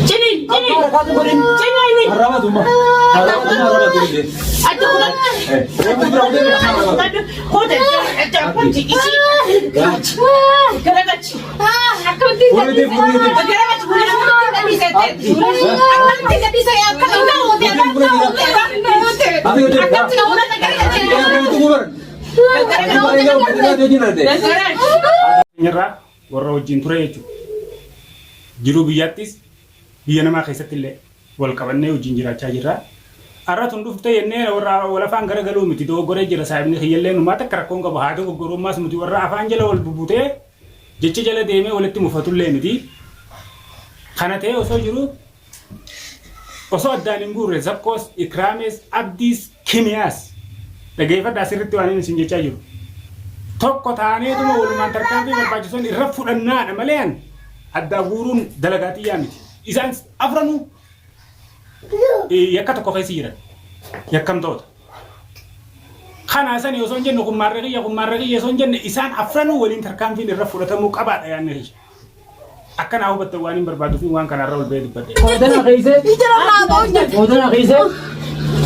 Cinin. Arabatuma. Nyerah, warna wajin ture itu. Jiru biyatis, biya nama kaisat ille. Wal kabanne wajin jiracha jira. Arra tundu fute yenne warra wala fan gara galu miti do gore jira saibni khiyelle nu mata karakon ka bahado ko goro mas muti warra afan jala wal bubute. Jeche jala deme waletti mufatulle miti. Khanate oso jiru. Oso addanin gurre zakkos ikrames abdis kimiyas. Dhaggeeffadha asirratti waan isin jechaa jiru. Tokko taaneetuma walumaan tarkaanfii barbaachisoon irra fudhannaadha malee addaa guuruun dalagaatiyyaa miti. Isaan afranuu yakka tokko keessa jiran yakkamtoota. Kana isaan osoo hin jenne kummaarra qiyya osoo hin jenne isaan afranuu waliin tarkaanfiin irra fudhatamuu qabaadha yaanne keessa. Akkanaa hubatte waan hin barbaaduu fi waan kanarra ol ba'ee dubbadhe. Qodana keessa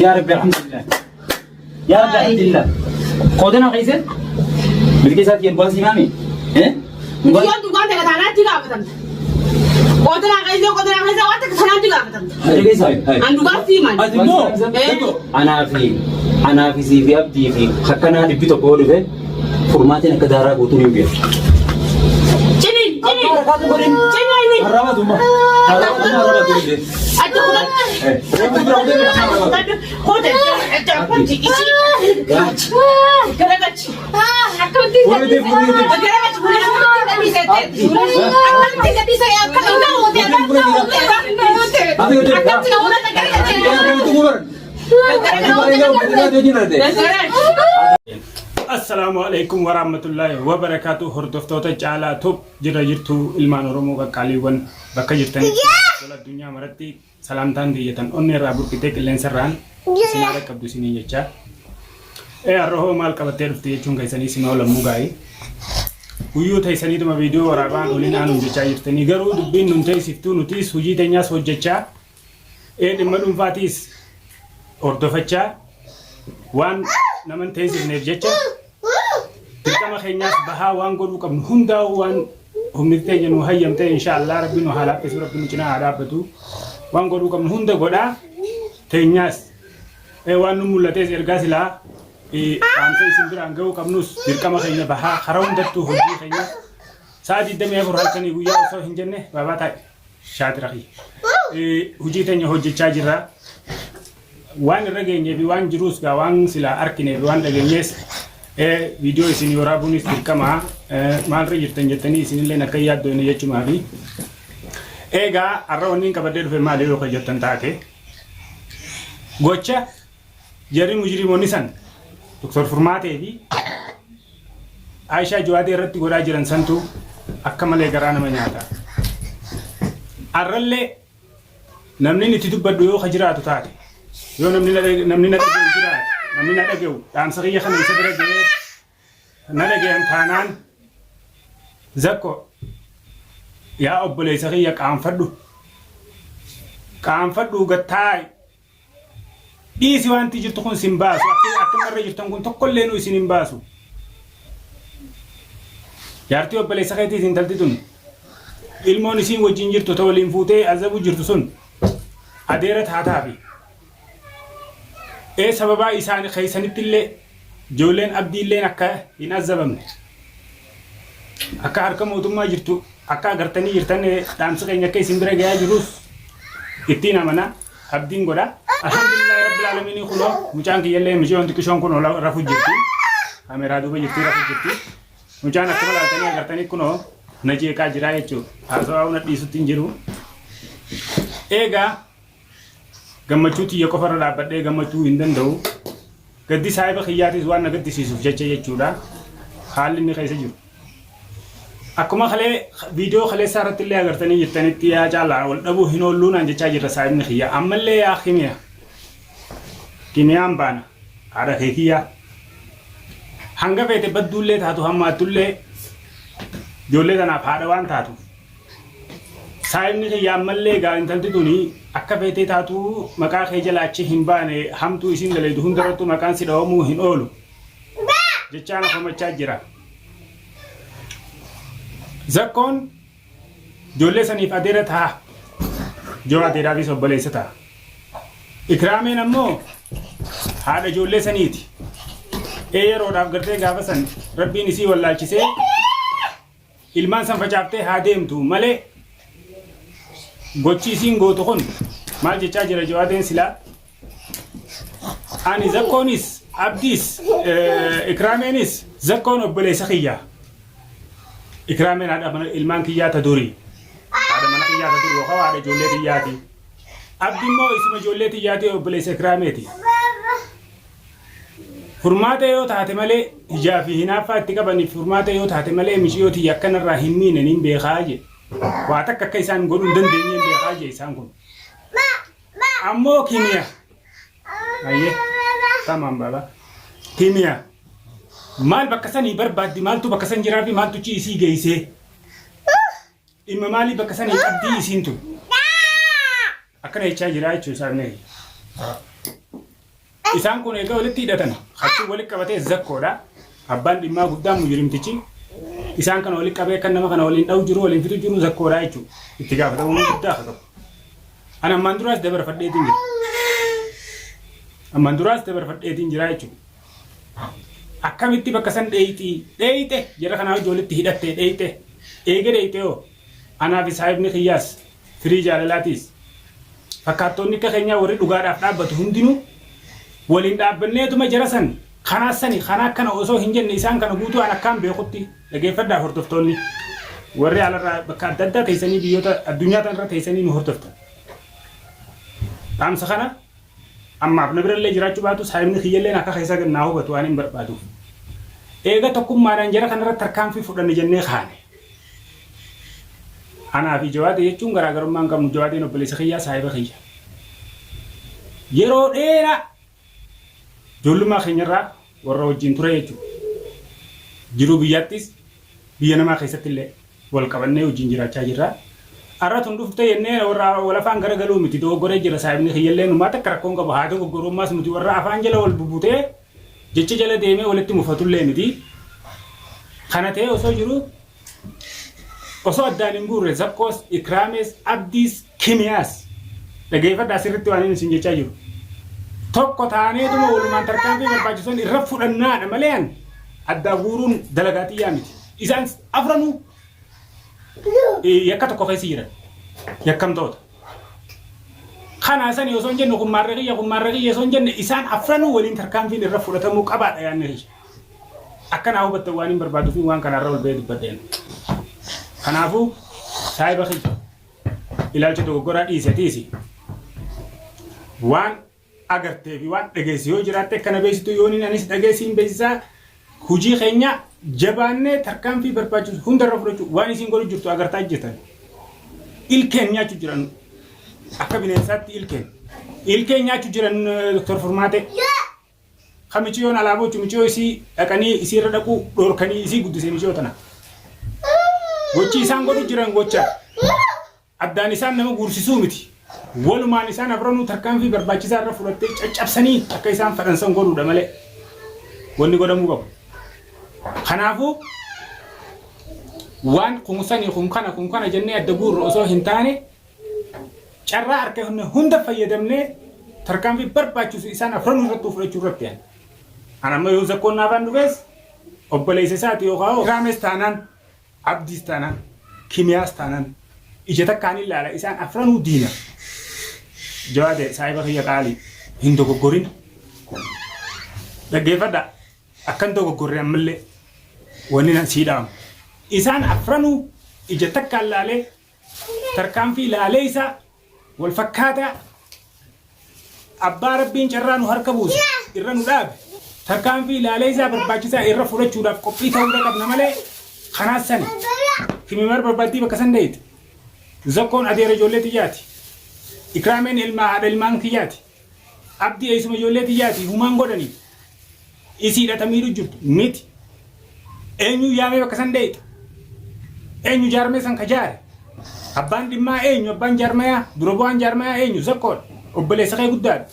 yaa rabbi alhamdulillah. yaa rabbi alhamdulillah. Qodana keessa Bilki saat yang buat si mami, Dia tukang tengah tanah juga betul. Kau kaisa, awak tengah tanah juga betul. Ada kisah. Andu kasi man. Anak si fi abdi fi hakana di bito bolu be. Formatnya kedara butuh ni. Cinin. Arabatuma. Aduh udah. Kau tengah kunci isi. Geragaci. Assalamualaikum warahmatullahi wabarakatuh. Hordoftoota caalaa top jira jirtu ilmaan Oromoo qaqqaaliiwwan bakka jirtanitti tola addunyaa maratti salaamtaan diyyatan onnee irraa burqitee qilleensarraan sinaara qabdu isinii jecha. Arrohoo maal qabattee dhufte jechuun keessanii sinoo lammuu gaa'ii. Guyyuu teessaniituma viidiyoo waraabaan oliin aanuun jechaa jirtanii garuu dubbiin nun teessiftuu nutis hojii teenyaas hojjechaa dhimma dhuunfaatiis hordofachaa waan naman teessifneef jecha dirqama keenyaas bahaa waan godhuu qabnu hundaa waan humni teenya nu hayyamte inshaallah rabbi nu haalaaffisu rabbi nu cinaa haa dhaabbatu waan godhuu qabnu hunda godhaa teenyaas waan nu mul'atees ergaa silaa Ansa isin biraan ga'uu qabnus dirqama keenya bahaa karaa hundattuu hojii keenya sa'aatii 24 halkanii guyyaa osoo hin jenne baabaa taa'e shaatirakii hojii teenya hojjechaa jirra waan irra geenyee fi waan jiruus gaa waan silaa arkinee fi waan dhageenyees viidiyoo isin waraabuunis dirqama maalirra jirtan jettanii isinillee akka yaaddoon jechumaa fi eegaa har'a wanni qabadee dhufe maali yoo jettan taate gocha jarri mujrimoonni san Doktor Furmaatee fi Aishaa Jawaadee irratti godhaa jiran santu akka malee garaa nama nyaata. Arrallee namni itti dubbadhu yoo jiraatu taate yoo namni na dhaga'u dhaamsa kiyya kana isa bira ga'ee na dhaga'an taanaan zakko yaa obboleessa kiyya qaanfadhu gattaa'i. Isi wanti jirtu kun simbaasu akkamarra jirtan kun tokkollee nu isin hin baasu. Jaartii obboleessa keetii isin talti tun ilmoon isin wajjin jirtu ta waliin fuutee azabu jirtu sun adeera taataafi. Sababaa isaan keessanittillee ijoolleen abdiilleen akka hin azabamne. Akka harka mootummaa jirtu akka agartanii jirtan dhaamsa keenya akka isin bira gahaa jirus ittiin amana abdiin godha. Alhamdulillah rabbil alamin kuno mucaan kiyyallee mucaan xiqqishoon kuno rafu jirti kameeraa duuba jirti rafu jirti mucaan akkuma laaltanii agartanii kuno na jeeqaa jira jechuudha haasawaa una dhiisutti hin jiru eegaa gammachuu tiyya qofarra dhaabbadhee gammachuu hin danda'u gaddi saayiba kiyyaatis waan na gaddisiisuuf jecha jechuudha haalli inni keessa jiru akkuma kalee viidiyoo kaleessaa irratti illee agartanii jirtanitti yaa caalaa wal dhabuu hin oolluun aan jechaa jirra saayibni kiyya ammallee yaa kimiyaan baana haadha keekiyyaa hanga feete badduullee taatu hammaatullee ijoollee tanaaf haadha waan taatu saayibni kiyyaa ammallee gaa intalti tuni akka feetee taatu maqaa kee jala achi hin baane hamtuu isiin dalaydu hundarrattu maqaan si dhawamuu hin oolu jechaan afamachaa jira. Zakkoon ijoollee saniif adeera ta'a. Joo adeeraafis obboleessa ta'a. Ikraameen ammoo haadha ijoollee saniiti. Yeroodhaaf gartee gaafa san rabbiin isii wallaalchisee ilmaan san facaaftee haa deemtu malee gochi isiin gootu kun maal jechaa jira jawaadeen silaa ani zakkoonis abdiis ikraameenis zakkoon obboleessa kiyyaa ikraameen haadha mana ilmaan kiyyaa ta durii haadha mana kiyyaa ta durii yookaan haadha ijoollee kiyyaati abdi immoo isuma ijoollee kiyyaati obboleessa ikraameeti furmaata yoo taate malee ijaa fi hinaaffaa itti qabaniif furmaata yoo taate malee mishiyooti yakkanarraa hin miine niin beekaa jedhe waa takka akka isaan godhuu hin dandeenyeen beekaa jedhe isaan kun ammoo kimiya ayyee tamam baba kimiya maal bakka sanii barbaaddi maaltu bakka san jiraa fi maaltu chi isii geessee dhimma maalii bakka sanii qabdii isiin tun akkana jechaa jiraa jechuu isaanii isaan kun egaa walitti hidhatan achii walitti qabatee zakkoodha abbaan dhimmaa guddaa mujrimtichi isaan kana walitti qabee kan nama kana waliin dha'u jiru waliin fitu jiru zakkoodha jechuudha itti gaafatamuu guddaa haa ta'u ana ammaan duraas dabarfadheetiin jira ammaan duraas dabarfadheetiin jira jechuudha akkamitti bakka san dheeyite jara kanaa hojii walitti hidhattee dheeyite eege dheeyite yoo anaa fi saayibni kiyyaas firii jaalalaatiis fakkaattoonni akka keenyaa warri dhugaadhaaf dhaabbatu hundinuu waliin dhaabbanneetuma jara san kanaa sani kanaa akkana osoo hin jenne isaan kana guutuu an akkaan beekutti dhageeffadhaa hordoftoonni warri alarraa bakka adda addaa teessanii biyyoota addunyaa tanarra teessanii nu hordoftan. Dhaamsa kana ammaaf na birallee jiraachuu baatu saayibni kiyyalleen akka keessa naa hubatu waan hin barbaaduuf. Eega tokkummaadhaan jara kanarratti tarkaanfii fudhanne jennee kaane. Anaa fi jawaadee jechuun garaagarummaan qabnu jawaadeen obboleessa kiyyaa saayiba kiyya. Yeroo dheeraa ijoollummaa keenyarraa warra wajjin ture jechuudha. Jiruu biyyaattis biyya namaa keessatti illee wal qabannee wajjin jiraachaa jirra. Har'a tun dhuftee jennee warra wal afaan garagaluu miti dogoggoree jira saayibni kiyyallee numaa takka rakkoon qaba haa dogoggorummaas miti warra afaan jala wal bubutee jecha jala deemee walitti mufatullee miti. Kana ta'ee osoo jiru osoo addaan hin guurre zakkoos ikraamees abdiis kimiyaas dhageeffadhaa sirriitti waan inni isin jechaa jiru. Tokko taaneetuma walumaan tarkaanfii barbaachisoon irra fudhannaadha malee adda guuruun dalagaatii yaa miti. Isaan afranuu yakka tokko keessa jiran yakkamtoota. Kanaa sani osoo hin jenne kummaarra kiyya osoo hin jenne isaan afranuu waliin tarkaanfiin irra fudhatamuu qabaadha yaanni kiyya. Akkanaa hubattan waan hin barbaaduuf waan kanaarra ol ba'ee dubbadheen. Kanaafuu saayiba kiyya ilaalcha dogoggoraa dhiisi. Waan agartee fi waan dhageessi yoo jiraatte akkana beeksitu yoo inni anis dhageessiin beeksisaa hojii keenya jabaannee tarkaanfii barbaachisu hundarra fudhachuu waan isiin godhu jirtu agartaa jirtan. Ilkeen nyaachuu jiran akka bineensaatti ilkeen nyaachuu jiran Dr. Furmaate. Kamichi yoon alaaboo michiyoo isii dhaqanii isiirra dhaquu dhorkanii isii guddisee michiyoo tana. Gochi isaan godhu jiran gocha addaan isaan nama guursisuu miti. Walumaan isaan afranuu tarkaanfii barbaachisaa irra fudhattee caccabsanii akka isaan fadhansan godhuudha malee wanni godhamuu qabu. Kanaafuu waan kumsanii kun kana jennee adda guurru osoo hin taane carraa harka hunda fayyadamnee tarkaanfii barbaachisu isaan afranuu irratti fudhachuu irratti yaala. Ana amma yoo zakkoon naafaan dhufees obboleessa isaati yookaan ikraamees taanaan abdiis taanaan kimiyaas taanaan ija takkaan ilaala isaan afranuu diina. Jawaade saayiba kiyya qaalii hin dogoggorin dhaggeeffadha akkan dogoggorre ammallee wanni nan siidhaamu isaan afranuu ija takkaan laalee tarkaanfii laalee isaa wal fakkaataa abbaa rabbiin carraa nu harka buuse irra nu dhaabe tarkaanfii laalee isaa barbaachisaa irra fudhachuudhaaf qophii ta'uu qabna malee kanaas sani kimimar barbaaddii bakka san dheeyite zakkoon adeera ijoollee xiyyaati. Ikraameen ilmaan kiyyaati. Abdii eessuma ijoollee xiyyaati humaan godhanii. Isiidha miidhu jirtu miti. Eenyu yaamee bakka san dheeyite. Eenyu jaarmee san kajaare. abbaan dhimmaa eenyu abbaan jaarmayaa dura bu'aan jaarmayaa eenyu zakkoon obboleessa kee guddaadha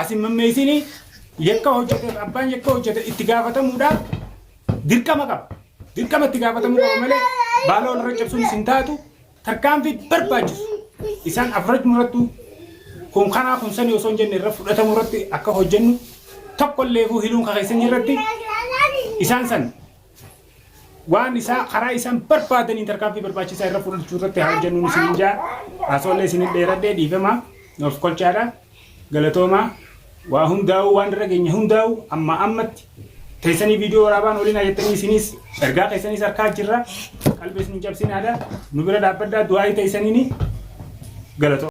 asin mammeessini yakka hojjete abbaan yakka hojjete itti gaafatamuudhaaf dirqama qaba dirqama itti gaafatamuu qaba malee baala walirra cabsuun isin taatu tarkaanfii barbaachisu isaan afraj murattu kun kanaa kun sani osoo hin jenne irra fudhatamu irratti akka hojjennu tokkollee hiluun kakeessan irratti isaan san waan isaa karaa isaan barbaadanii tarkaanfii barbaachisaa irra fudhachuu irratti haa hojjennuun isin jaa asoolee isin dheeradhee dhiifamaa of kolchaadha galatoomaa waa hundaa'u waan irra geenya hundaa'u amma ammatti teessanii viidiyoo waraabaan waliin ajjettanii isinis ergaa keessanis harkaa jirra qalbees nu cabsinaadha nu bira dhaabbaddaa du'aa teessaniini galatoomaa